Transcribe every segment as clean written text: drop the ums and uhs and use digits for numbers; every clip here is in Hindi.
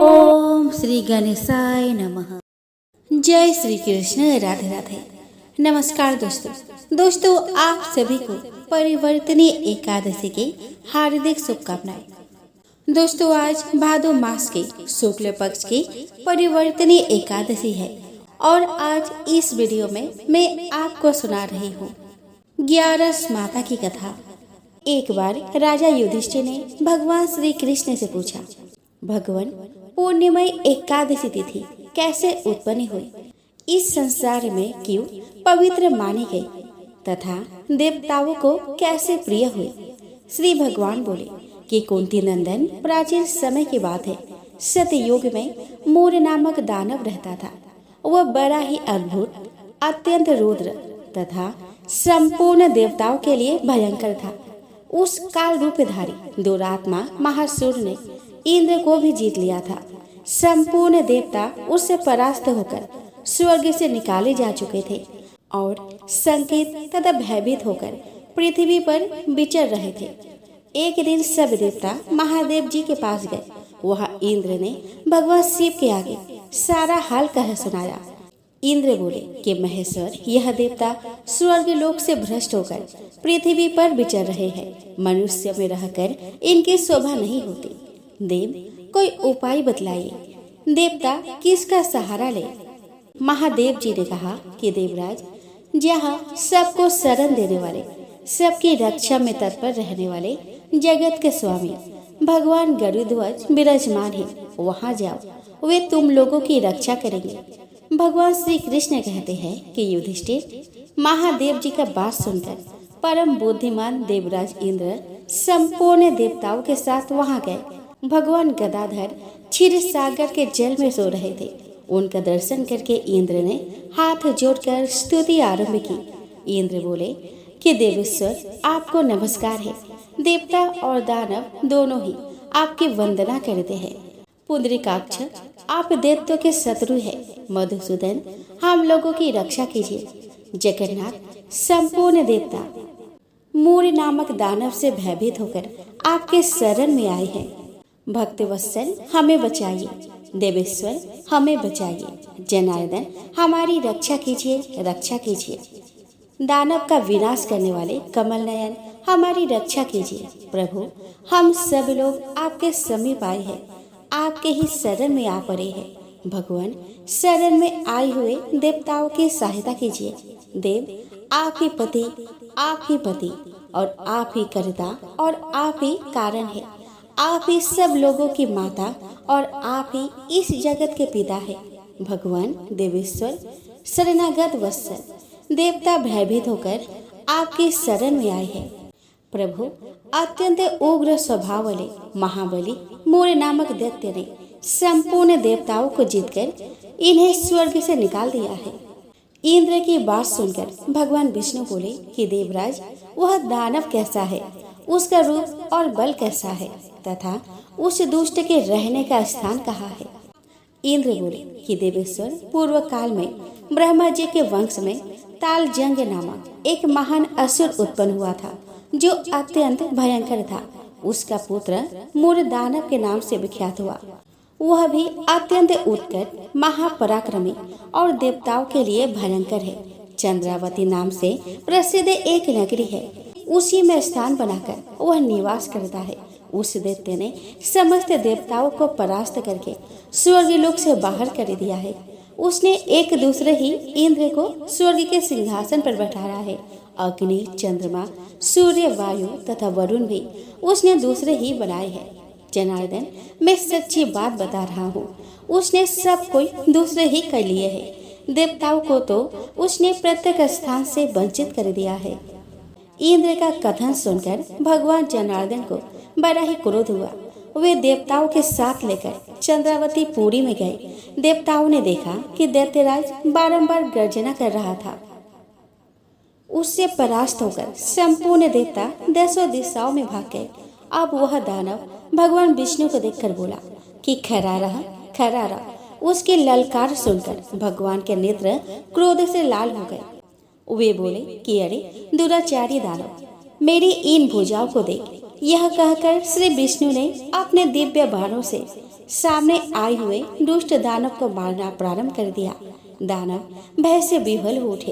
ओम श्री गणेशाय नमः। जय श्री कृष्ण। राधे राधे। नमस्कार दोस्तों आप सभी को परिवर्तनीय एकादशी की हार्दिक शुभकामनाएं। दोस्तों आज भादो मास के शुक्ल पक्ष की परिवर्तनीय एकादशी है और आज इस वीडियो में मैं आपको सुना रही हूँ 11 माता की कथा। एक बार राजा युधिष्ठिर ने भगवान श्री कृष्ण से पूछा, भगवान पूर्णिमा एकादशी तिथि कैसे उत्पन्न हुई, इस संसार में क्यों पवित्र मानी गई तथा देवताओं को कैसे प्रिय हुई। श्री भगवान बोले कि कुंती नंदन प्राचीन समय की बात है। सतयुग में मूर नामक दानव रहता था। वह बड़ा ही अद्भुत, अत्यंत रुद्र तथा संपूर्ण देवताओं के लिए भयंकर था। उस काल रूपधारी दुरात्मा महासुर ने इंद्र को भी जीत लिया था। संपूर्ण देवता उससे परास्त होकर स्वर्ग से निकाले जा चुके थे और संकेत तथा भयभीत होकर पृथ्वी पर विचर रहे थे। एक दिन सब देवता महादेव जी के पास गए। वहां इंद्र ने भगवान शिव के आगे सारा हाल कह सुनाया। इंद्र बोले कि महेश्वर, यह देवता स्वर्ग लोक से भ्रष्ट होकर पृथ्वी पर विचर रहे हैं। मनुष्य में रहकर इनकी शोभा नहीं होती। देव, कोई उपाय बतलाइए। देवता किसका सहारा ले। महादेव जी ने कहा कि देवराज, जहाँ सबको शरण देने वाले, सबकी रक्षा में तत्पर रहने वाले जगत के स्वामी भगवान गरुड़ध्वज विराजमान है, वहाँ जाओ, वे तुम लोगों की रक्षा करेंगे। भगवान श्री कृष्ण कहते हैं कि युधिष्ठिर महादेव जी का बात सुनकर परम बुद्धिमान देवराज इंद्र संपूर्ण देवताओं के साथ वहां गए। भगवान गदाधर क्षीर सागर के जल में सो रहे थे। उनका दर्शन करके इंद्र ने हाथ जोड़कर स्तुति आरंभ की। इंद्र बोले कि देवेश्वर, आपको नमस्कार है। देवता और दानव दोनों ही आपकी वंदना करते हैं। पुंडरीकाक्ष, आप दैत्यों के शत्रु है। मधुसूदन, हम लोगों की रक्षा कीजिए। जगन्नाथ, संपूर्ण देवता मूर नामक दानव से भयभीत होकर आपके शरण में आए हैं। भक्तवत्सल, हमें बचाइए। देवेश्वर, हमें बचाइए। जनार्दन, हमारी रक्षा कीजिए, रक्षा कीजिए। दानव का विनाश करने वाले कमल नयन, हमारी रक्षा कीजिए। प्रभु, हम सब लोग आपके समीप आए हैं, आपके ही शरण में आ पड़े हैं। भगवान, शरण में आए हुए देवताओं की सहायता कीजिए। देव, आप ही पति और आप ही कर्ता और आप ही कारण है। आप ही सब लोगों की माता और आप ही इस जगत के पिता है। भगवान देवेश्वर, शरणागत वत्सल, देवता भयभीत होकर आपकी शरण में आए हैं। प्रभु, अत्यंत उग्र स्वभाव वाले महाबली मूर नामक दैत्य ने संपूर्ण देवताओं को जीतकर इन्हें स्वर्ग से निकाल दिया है। इंद्र की बात सुनकर भगवान विष्णु बोले कि देवराज, वह दानव कैसा है, उसका रूप और बल कैसा है तथा उस दुष्ट के रहने का स्थान कहाँ है। इंद्र बोले कि देवेश्वर, पूर्व काल में ब्रह्मा जी के वंश में तालजंग नामक एक महान असुर उत्पन्न हुआ था, जो अत्यंत भयंकर था। उसका पुत्र मूर दानव के नाम से विख्यात हुआ। वह भी अत्यंत उत्कट, महापराक्रमी और देवताओं के लिए भयंकर है। चंद्रावती नाम से प्रसिद्ध एक नगरी है, उसी में स्थान बनाकर वह निवास करता है। उस दैत्य ने समस्त देवताओं को परास्त करके स्वर्गलोक से बाहर कर दिया है। उसने एक दूसरे ही इंद्र को स्वर्ग के सिंहासन पर बैठाया है। अग्नि, चंद्रमा, सूर्य, वायु तथा वरुण भी उसने दूसरे ही बनाए हैं। जनार्दन, मैं सच्ची बात बता रहा हूँ, उसने सब कोई दूसरे ही कर लिए है। देवताओं को तो उसने प्रत्येक स्थान से वंचित कर दिया है। इंद्र का कथन सुनकर भगवान जनार्दन को बड़ा ही क्रोध हुआ। वे देवताओं के साथ लेकर चंद्रावती पुरी में गए। देवताओं ने देखा कि दैत्यराज बारंबार गर्जना कर रहा था। उससे परास्त होकर संपूर्ण देवता देशों दिशाओं में भाग गए। अब वह दानव भगवान विष्णु को देखकर बोला कि खरा रहा। उसके ललकार सुनकर भगवान के नेत्र क्रोध से लाल हो गए। वे बोले कि अरे दुराचारी दानव, मेरी इन भुजाओं को देख, यह कहकर श्री विष्णु ने अपने दिव्य बाणों से सामने आए हुए दुष्ट दानव को मारना प्रारंभ कर दिया। दानव भय से विह्वल हो उठे।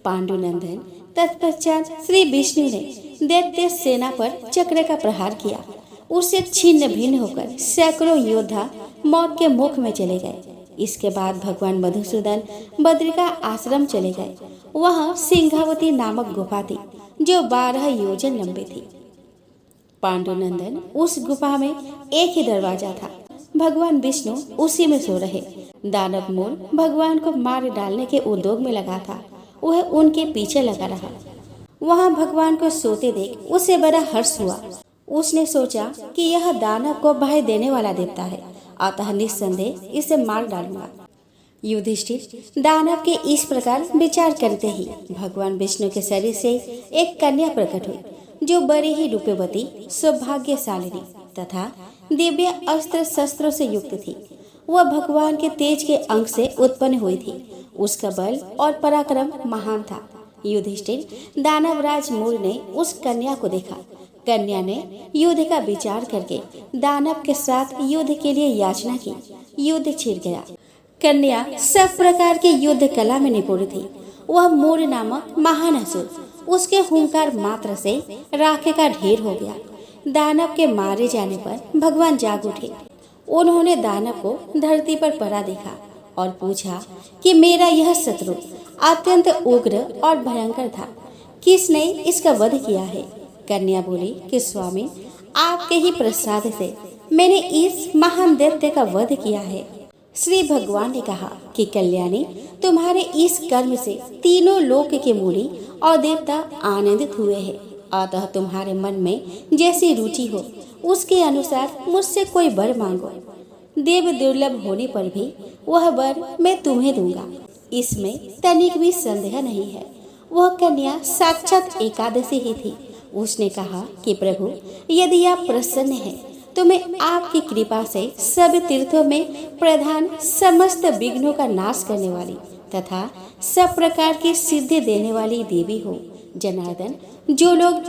पांडुनंदन तत्पश्चात श्री विष्णु ने दैत्य सेना पर चक्र का प्रहार किया। उससे छिन्न भिन्न होकर सैकड़ों योद्धा मौत के मुख में चले गए। इसके बाद भगवान मधुसूदन बद्रिका आश्रम चले गए। वहां सिंहावती नामक गुफा थी जो 12 योजन लंबी थी। पांडुनंदन उस गुफा में एक ही दरवाजा था। भगवान विष्णु उसी में सो रहे। दानव मूल भगवान को मार डालने के उद्योग में लगा था। वह उनके पीछे लगा रहा। वहां भगवान को सोते देख उसे बड़ा हर्ष हुआ। उसने सोचा कि यह दानव को भय देने वाला देवता है, अतः निस्संदेह इसे मार डालूंगा। युधिष्ठिर दानव के इस प्रकार विचार करते ही भगवान विष्णु के शरीर से एक कन्या प्रकट हुई, जो बड़ी ही रूपवती, सौभाग्यशालिनी तथा दिव्य अस्त्र शस्त्रों से युक्त थी। वह भगवान के तेज के अंग से उत्पन्न हुई थी। उसका बल और पराक्रम महान था। युधिष्ठिर दानवराज मूल ने उस कन्या को देखा। कन्या ने युद्ध का विचार करके दानव के साथ युद्ध के लिए याचना की। युद्ध छिड़ गया। कन्या सब प्रकार की युद्ध कला में निपुण थी। वह मूल नामक महान असुर, उसके हुंकार मात्र से राखे का ढेर हो गया। दानव के मारे जाने पर भगवान जाग उठे। उन्होंने दानव को धरती पर पड़ा देखा और पूछा कि मेरा यह शत्रु अत्यंत उग्र और भयंकर था, किसने इसका वध किया है? कन्या बोली कि स्वामी, आपके ही प्रसाद से मैंने इस महान दैत्य का वध किया है। श्री भगवान ने कहा कि कल्याणी, तुम्हारे इस कर्म से तीनों लोक के मुनि और देवता आनंदित हुए हैं, अतः तुम्हारे मन में जैसी रुचि हो उसके अनुसार मुझसे कोई वर मांगो। देव दुर्लभ होने पर भी वह वर मैं तुम्हें दूंगा, इसमें तनिक भी संदेह नहीं है। वह कन्या साक्षात एकादशी ही थी। उसने कहा कि प्रभु, यदि आप प्रसन्न हैं तो मैं आपकी कृपा से सब तीर्थों में प्रधान, समस्त विघ्नों का नाश करने वाली तथा सब प्रकार की सिद्धि देने वाली देवी हूँ। जनार्दन, जो लोग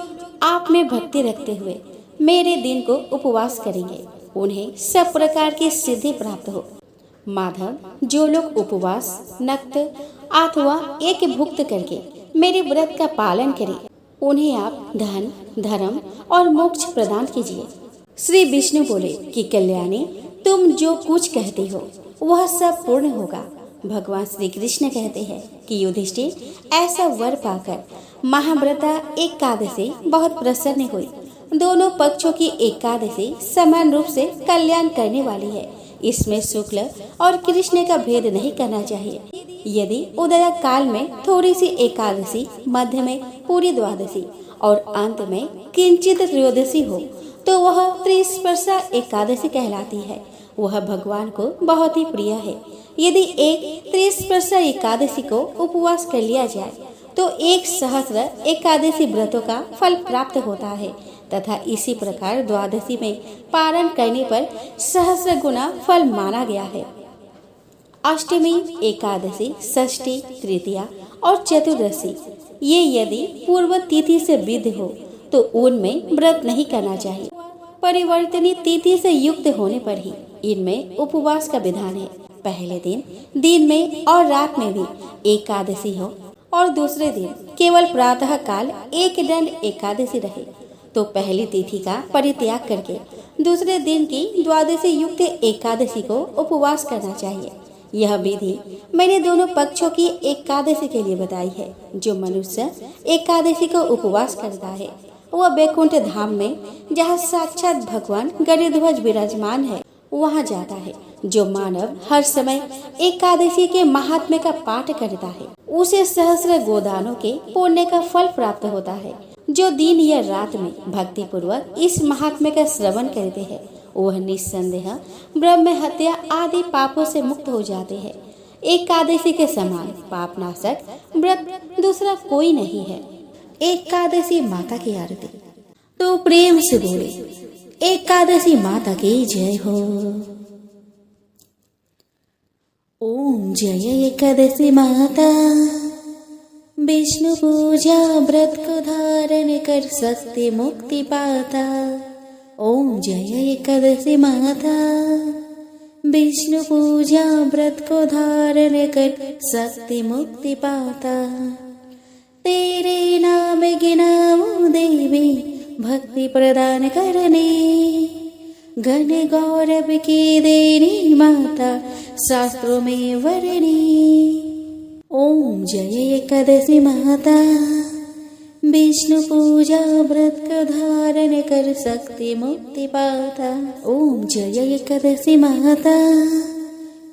आप में भक्ति रखते हुए मेरे दिन को उपवास करेंगे, उन्हें सब प्रकार की सिद्धि प्राप्त हो। माधव, जो लोग उपवास, नक्त अथवा एक भुक्त करके मेरे व्रत का पालन करें, उन्हें आप धन, धर्म और मोक्ष प्रदान कीजिए। श्री विष्णु बोले कि कल्याणी, तुम जो कुछ कहती हो वह सब पूर्ण होगा। भगवान श्री कृष्ण कहते हैं कि युधिष्ठिर, ऐसा वर पाकर महाव्रता एकादशी बहुत प्रसन्न हुई। दोनों पक्षों की एकादशी समान रूप से कल्याण करने वाली है। इसमें शुक्ल और कृष्ण का भेद नहीं करना चाहिए। यदि उदय काल में थोड़ी सी एकादशी, मध्य में पूरी द्वादशी और अंत में किंचित त्रयोदशी हो तो वह त्रिस्पर्शा एकादशी कहलाती है। वह भगवान को बहुत ही प्रिय है। यदि एक त्रिस्पर्शा एकादशी को उपवास कर लिया जाए तो 1 सहस्र एकादशी व्रतों का फल प्राप्त होता है तथा इसी प्रकार द्वादशी में पारण करने पर सहस्र गुना फल माना गया है। अष्टमी, एकादशी, षष्ठी, तृतीया और चतुर्दशी ये यदि पूर्व तिथि से विधि हो तो उनमें व्रत नहीं करना चाहिए। परिवर्तनीय तिथि से युक्त होने पर ही इनमें उपवास का विधान है। पहले दिन में और रात में भी एकादशी हो और दूसरे दिन केवल प्रातः काल एक दंड एकादशी रहे तो पहली तिथि का परित्याग करके दूसरे दिन की द्वादशी युक्त एकादशी को उपवास करना चाहिए। यह विधि मैंने दोनों पक्षों की एकादशी के लिए बताई है। जो मनुष्य एकादशी को उपवास करता है वह वैकुंठ धाम में, जहाँ साक्षात भगवान गरुड़ध्वज विराजमान है, वहाँ जाता है। जो मानव हर समय एकादशी के महात्म्य का पाठ करता है उसे सहस्र गोदानों के पुण्य का फल प्राप्त होता है। जो दिन या रात में भक्ति पूर्वक इस महात्म्य का श्रवण करते हैं वह निस्संदेह ब्रह्म हत्या आदि पापों से मुक्त हो जाते हैं। एकादशी के समान पापनाशक व्रत दूसरा कोई नहीं है। एकादशी माता की आरती। तो प्रेम से बोले, एकादशी माता की जय हो। ओम जय एकादशी माता। विष्णु पूजा व्रत को धारण कर सकते मुक्ति पाता। ओम जय एकादशी माता, विष्णु पूजा व्रत को धारण कर शक्ति मुक्ति पाता। तेरे नाम गिनाऊं देवी भक्ति प्रदान करने, घन गौरव की देनी माता शास्त्रों में वर्णी। ओम जय एकादशी माता, विष्णु पूजा व्रत को धारण कर शक्ति मुक्ति पाता। ओम जय एकादशी माता,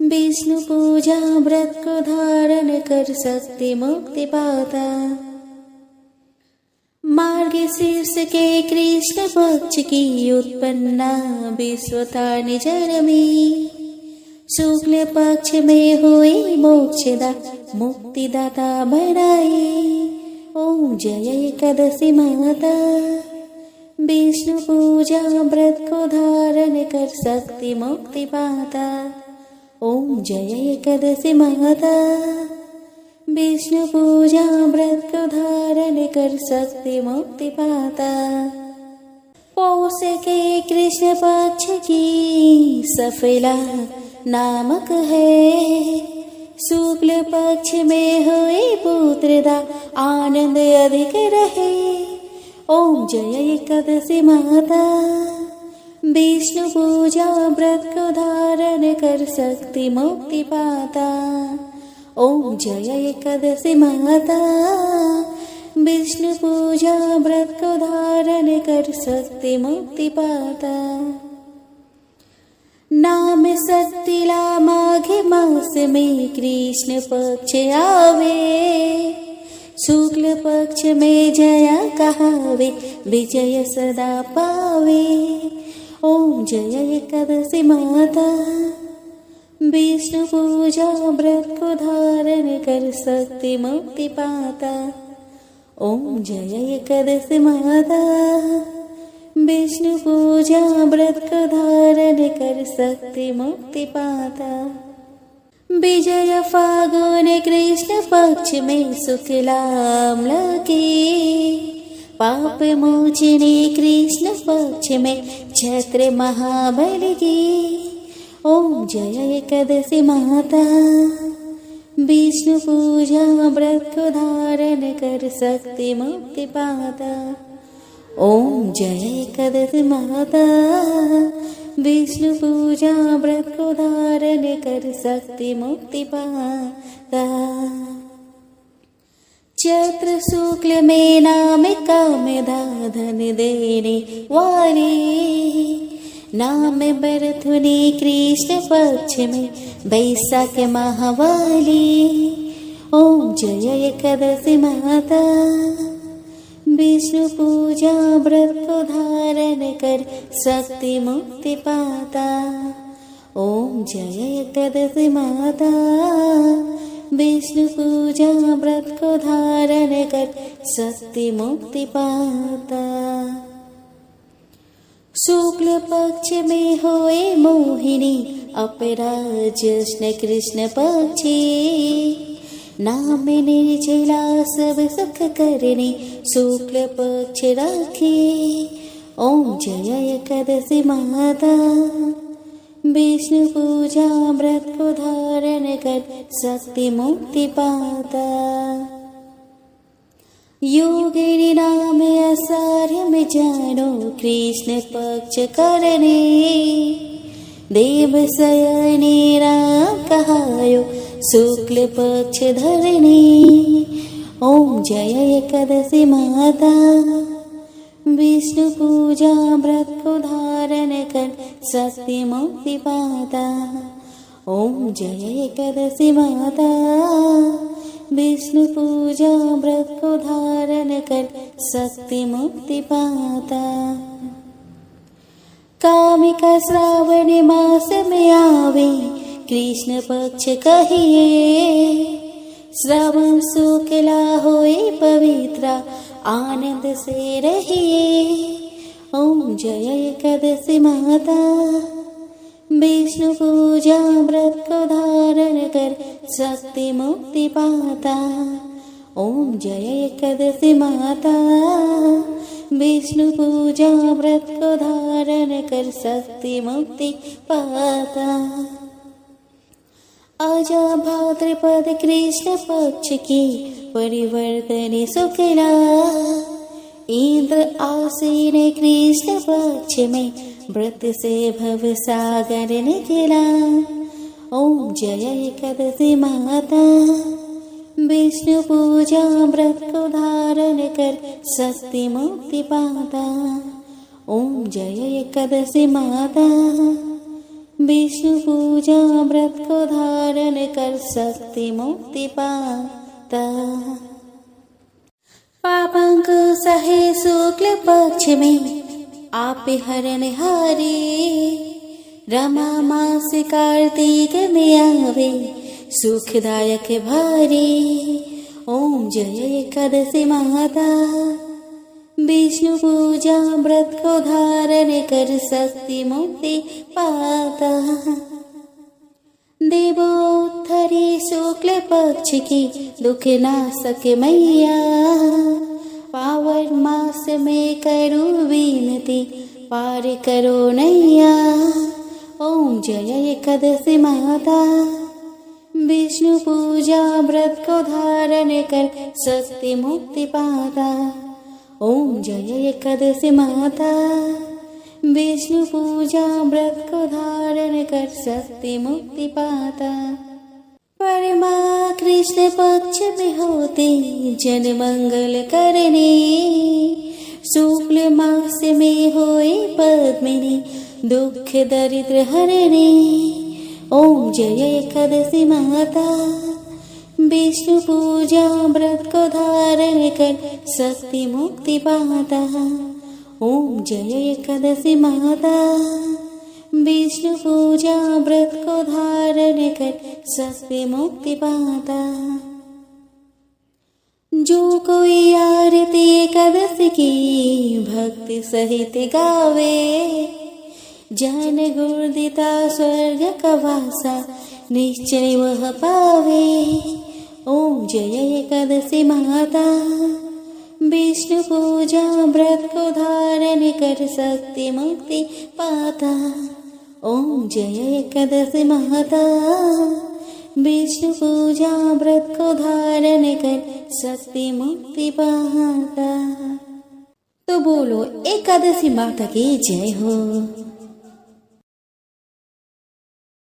विष्णु पूजा व्रत को धारण कर शक्ति मुक्ति पाता। मार्गशीर्ष के कृष्ण पक्ष की उत्पन्ना विश्वता निजर में, शुक्ल पक्ष में हुई मोक्षदा मुक्तिदाता बनाए। ओम जय एकादशी माता, विष्णु पूजा व्रत को धारण कर शक्ति मुक्ति पाता। ओम जय एकादशी माता, विष्णु पूजा व्रत को धारण कर शक्ति मुक्ति पाता। पौष के कृष्ण पक्ष की सफला नामक है, शुक्ल पक्ष में हुए पुत्रदा आनंद अधिक रहे। ओम जय एकादशी माता, विष्णु पूजा व्रत को धारण कर शक्ति मुक्ति पाता। ओम जय एकादशी माता, विष्णु पूजा व्रत को धारण कर शक्ति मुक्ति पाता। नाम सत्तिला माघ मास में कृष्ण पक्ष आवे, शुक्ल पक्ष में जया कहावे विजय सदा पावे। ओम जय एकादशी माता, विष्णु पूजा व्रत को धारण कर शक्ति मुक्ति पाता। ओम जय एकादशी माता, विष्णु पूजा व्रत को धारण कर शक्ति मुक्ति पाता। विजय फागुन कृष्ण पक्ष में शुक्लाम्ल की, पाप मोचनी कृष्ण पक्ष में छत्र महाबल की। ओम जय एकादशी माता, विष्णु पूजा व्रत को धारण कर शक्ति मुक्ति पाता। ओम जय एकादशी माता, विष्णु पूजा व्रत को धारण कर शक्ति मुक्ति पाता। चैत्र शुक्ल में नाम कामदा धन देने वाली, नाम बरथुनी कृष्ण पक्ष में बैसाख महावाली। ओम जय एकादशी माता, विष्णु पूजा व्रत को धारण कर शक्ति मुक्ति पाता। ओम जय एकादशी माता, विष्णु पूजा व्रत को धारण कर शक्ति मुक्ति पाता। शुक्ल पक्ष में होए मोहिनी अपराजष्ण कृष्ण पक्षी, नाम निर्जला सब सुख करने शुक्ल पक्ष राखे। ओम जय एकादशी माता, विष्णु पूजा व्रत को धारण कर शक्ति मुक्ति पाता। योगिनी नाम आषाढ़ में जानो कृष्ण पक्ष करने, देव शयने राम कहायो शुक्ल पक्ष धरने। ओम जय एकादशी माता, विष्णु पूजा व्रत को धारण कर शक्ति मुक्ति पाता। ओम जय एकादशी माता, विष्णु पूजा व्रत को धारण कर शक्ति मुक्ति पाता। कामिका श्रावण मास में आवे कृष्ण पक्ष कहिए, श्रावण शुक्ला होए पवित्रा आनंद से रहिए। ओम जय एकादशी माता, विष्णु पूजा व्रत को धारण कर शक्ति मुक्ति पाता। ओम जय एकादशी माता, विष्णु पूजा व्रत को धारण कर शक्ति मुक्ति पाता। आजा भाद्रपद कृष्ण पक्ष की परिवर्तन शुक्ला, इंद्र आसीन कृष्ण पक्ष में व्रत से भव सागर निकला। ओम जय एकादशी माता, विष्णु पूजा व्रत को धारण कर शक्ति मुक्ति पाता। ओम जय एकादशी माता, विष्णु पूजा व्रत को धारण कर शक्ति मुक्ति पाता। पापांक सहे शुक्ल पक्ष में आप हरण हारे, रमा मास कार्तिक में आवे सुखदायक भारी। ओम जय एकादशी माता, विष्णु पूजा व्रत को धारण कर शक्ति मुक्ति पाता। देवोत्तरी शुक्ल पक्ष की दुख नाशक मैया, पावन मास में करो विनती पार करो नैया। ओम जय एकादशी माता, विष्णु पूजा व्रत को धारण कर शक्ति मुक्ति पाता। ओम जय एकादशी माता, विष्णु पूजा व्रत को धारण कर शक्ति मुक्ति पाता। परमा कृष्ण पक्ष में होते जन मंगल करने, शुक्ल मास में होए पद्मिनी दुख दरिद्र हरने। ओम जय एकादशी माता, विष्णु पूजा व्रत को धारण कर शक्ति मुक्ति पाता। ओम जय एकादशी माता, विष्णु पूजा व्रत को धारण कर शक्ति मुक्ति पाता। जो कोई आरती एकादशी की भक्ति सहित गावे, जन गुरुदिता स्वर्ग का वासा निश्चय वह पावे। ओम जय एकादशी माता, विष्णु पूजा व्रत को धारण कर शक्ति मुक्ति पाता। ओम जय एकादशी माता, विष्णु पूजा व्रत को धारण कर शक्ति मुक्ति पाता। तो बोलो एकादशी माता की जय हो।